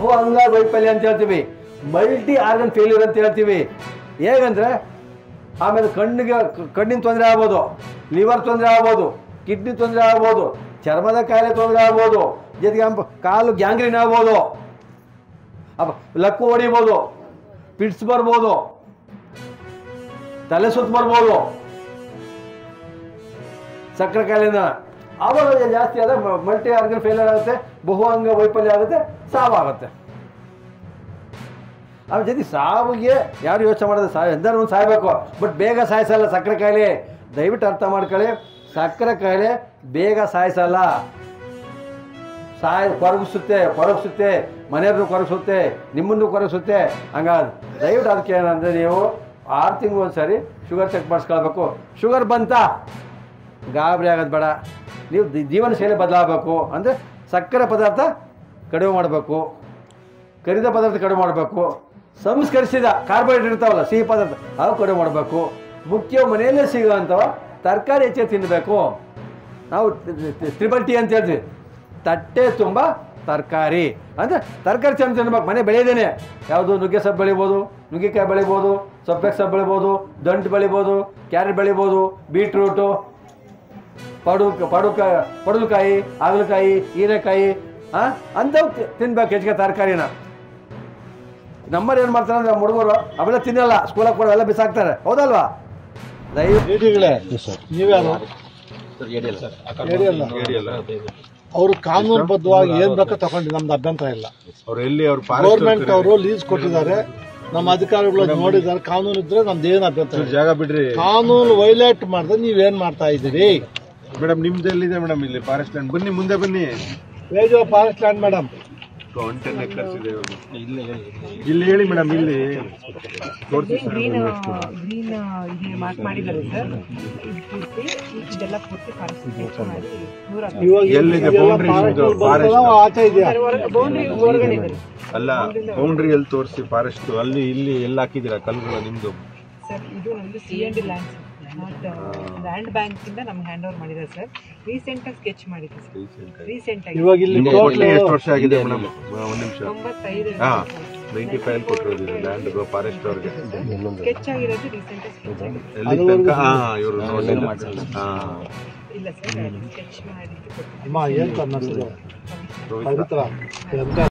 ಬಹು ಅಂಗ ವೈಫಲ್ಯ ಅಂತ ಹೇಳ್ತೀವಿ, ಮಲ್ಟಿ ಆರ್ಗನ್ ಫೇಲ್ಯೂರ್ ಅಂತ ಹೇಳ್ತೀವಿ. ಹೇಗಂದ್ರೆ ಆಮೇಲೆ ಕಣ್ಣಿನ ತೊಂದರೆ ಆಗ್ಬೋದು, ಲಿವರ್ ತೊಂದರೆ ಆಗ್ಬೋದು, ಕಿಡ್ನಿ ತೊಂದರೆ ಆಗ್ಬೋದು, ಚರ್ಮದ ಕಾಯಿಲೆ ತೊಂದರೆ ಆಗ್ಬೋದು, ಜೊತೆಗೆ ಕಾಲು ಗ್ಯಾಂಗ್ರೀನ್ ಆಗ್ಬೋದು, ಲಕ್ಕು ಹೊಡಿಬೋದು, ಪಿಟ್ಸ್ ಬರ್ಬೋದು, ತಲೆ ಸುತ್ತ ಬರ್ಬೋದು ಸಕ್ಕರೆ ಕಾಯಿಲೆಯಿಂದ. ಆವಾಗ ಜಾಸ್ತಿ ಆದ ಮಲ್ಟಿ ಆರ್ಗನ್ ಫೇಲ್ಯೂರ್ ಆಗುತ್ತೆ, ಬಹು ಅಂಗ ವೈಫಲ್ಯ ಆಗುತ್ತೆ, ಸಾವಾಗುತ್ತೆ. ಅದ್ರ ಜೊತೆ ಸಾವಿಗೆ ಯಾರು ಯೋಚನೆ ಮಾಡೋದು, ಎಂದಾರು ಒಂದು ಸಾಯಬೇಕು, ಬಟ್ ಬೇಗ ಸಾಯಿಸಲ್ಲ ಸಕ್ಕರೆ ಕಾಯಿಲೆ. ದಯವಿಟ್ಟು ಅರ್ಥ ಮಾಡ್ಕೊಳ್ಳಿ, ಸಕ್ಕರೆ ಕಾಯಿಲೆ ಬೇಗ ಸಾಯಿಸಲ್ಲ, ಕೊರಗಿಸುತ್ತೆ, ಮನೆಯವ್ರನ್ನು ಕೊರಗಿಸುತ್ತೆ, ನಿಮ್ಮನ್ನು ಕೊರಗಿಸುತ್ತೆ. ಹಂಗಾಗಿ ದಯವಿಟ್ಟು ಅದಕ್ಕೆ ಏನಂದರೆ ನೀವು 6 ತಿಂಗಳು ಒಂದು ಸರಿ ಶುಗರ್ ಚೆಕ್ ಮಾಡಿಸ್ಕೊಳ್ಬೇಕು. ಶುಗರ್ ಬಂತಾ ಗಾಬರಿ ಆಗೋದು ಬೇಡ. ನೀವು ಜೀವನ ಶೈಲಿ ಬದಲಾಗಬೇಕು. ಅಂದರೆ ಸಕ್ಕರೆ ಪದಾರ್ಥ ಕಡಿಮೆ ಮಾಡಬೇಕು, ಕರಿದ ಪದಾರ್ಥ ಕಡಿಮೆ ಮಾಡಬೇಕು, ಸಂಸ್ಕರಿಸಿದ ಕಾರ್ಬೋಹೈಡ್ರೇಟ್ ಇರ್ತಾವಲ್ಲ ಸಿಹಿ ಪದಾರ್ಥ ಅವು ಕಡಿಮೆ ಮಾಡಬೇಕು. ಮುಖ್ಯ ಮನೆಯಲ್ಲೇ ಸಿಗುವಂಥವ ತರಕಾರಿ ಹೆಚ್ಚೆ ತಿನ್ನಬೇಕು. ನಾವು ತ್ರಿಬಲ್ ಟಿ ಅಂತ ಹೇಳ್ತೀವಿ, ತಟ್ಟೆ ತುಂಬ ತರಕಾರಿ. ಅಂದರೆ ತರಕಾರಿ ಚೆಂದ ತಿನ್ಬೇಕು. ಮನೆ ಬೆಳೆಯೋದೇನೆ ಯಾವುದು, ನುಗ್ಗೆ ಸೊಪ್ಪು ಬೆಳಿಬೋದು, ನುಗ್ಗೆಕಾಯಿ ಬೆಳಿಬೋದು, ಸೊಪ್ಪೆ ಸೊಪ್ಪು ಬೆಳಿಬೋದು, ದಂಟು ಬೆಳಿಬೋದು, ಕ್ಯಾರೆಟ್ ಬೆಳಿಬೋದು, ಬೀಟ್ರೂಟು, ಪಡಲಕಾಯಿ, ಹಾಗಲಕಾಯಿ, ಹೀರೆಕಾಯಿ ಅಂಥವು ತಿನ್ಬೇಕು ಹೆಚ್ಚಿಗೆ ತರಕಾರಿನ. ನಮ್ಮಲ್ಲಿ ಏನು ಮಾಡ್ತಾರೆ ಅಂದರೆ ಹುಡುಗರು ಅವೆಲ್ಲ ತಿನ್ನಲ್ಲ, ಸ್ಕೂಲಾಗ ಕೂಡ ಎಲ್ಲ ಬಿಸಾಕ್ತಾರೆ, ಹೌದಲ್ವಾ? ಅವರು ಕಾನೂನುಬದ್ಧವಾಗಿ ಏನ್ ಬೇಕೋ ತಗೊಂಡು ನಮ್ದು ಅಭ್ಯಂತರ ಇಲ್ಲ. ಗೌರ್ಮೆಂಟ್ ಅವರು ಲೀಸ್ ಕೊಟ್ಟಿದ್ದಾರೆ, ನಮ್ಮ ಅಧಿಕಾರಿಗಳು ನೋಡಿದ್ದಾರೆ. ಕಾನೂನು ಇದ್ರೆ ನಮ್ದು ಏನು ಅಭ್ಯಂತರ, ಜಾಗ ಬಿಡ್ರಿ. ಕಾನೂನು ವೈಲೇಟ್ ಮಾಡಿದ್ರೆ ನೀವೇನ್ ಮಾಡ್ತಾ ಇದ್ದೀರಿ ಮೇಡಮ್? ನಿಮ್ದು ಎಲ್ಲಿದೆ ಮೇಡಮ್? ಇಲ್ಲಿ ಫಾರೆಸ್ಟ್ ಲ್ಯಾಂಡ್. ಬನ್ನಿ, ಮುಂದೆ ಬನ್ನಿ. Wage forest land madam. ಇಲ್ಲಿ ಹೇಳಿ ಮೇಡಮ್, ಇಲ್ಲಿ ಗ್ರೀನ್ ಮಾರ್ಕ್ ಮಾಡಿದ್ದಾರೆ ಸರ್. ಇದೆಲ್ಲ ಪೂರ್ತಿ ಎಲ್ಲಿದೆ ಬೌಂಡ್ರಿ? ಆಚೆ ಇದೆಯಾ? ಬೌಂಡ್ರಿ ಹೊರಗಡೆ ಇದೆ ಅಲ್ಲ, ಬೌಂಡ್ರಿ ಎಲ್ಲಿ ತೋರಿಸಿ ಫಾರೆಸ್ಟ್ ಅಲ್ಲಿ ಇಲ್ಲಿ ಎಲ್ಲ ಹಾಕಿದ್ದೀರಾ ಕಲ್ಗಳು ನಿಮ್ದು? ಸರ್ ಇದು ನಮ್ದು C&D land, not land bank ಇಂದ ನಮ್ಗೆ ಹ್ಯಾಂಡ್ ಓವರ್ ಮಾಡಿದ್ದಾರೆ ಸರ್. ರೀಸೆಂಟ್ ಆಗಿ ಸ್ಕೆಚ್ ಮಾಡಿದೆ ಸರ್. ರೀಸೆಂಟ್ ಆಗಿ ಇವಾಗ ಇಲ್ಲಿ ಎಷ್ಟು ವರ್ಷ ಆಗಿದೆ ಮೇಡಮ್? ಒಂದು ನಿಮಿಷ. 95 95 ಕೊಟ್ಟಿರೋದು ಲ್ಯಾಂಡ್ ಫಾರೆಸ್ಟ್ ಅವ್ರಿಗೆ. ಸ್ಕೆಚ್ ಆಗಿರೋದು ರೀಸೆಂಟ್ ಆಗಿ ಸ್ಕೆಚ್ ಆಗಿದೆ. ಎಲ್ಲಿ ತನಕ ಇವರು ನೋಡಿಲ್ಲ? ಇಲ್ಲ ಸರ್, ಸ್ಕೆಚ್ ಮಾಡಿ ಅಮ್ಮ ಏನ್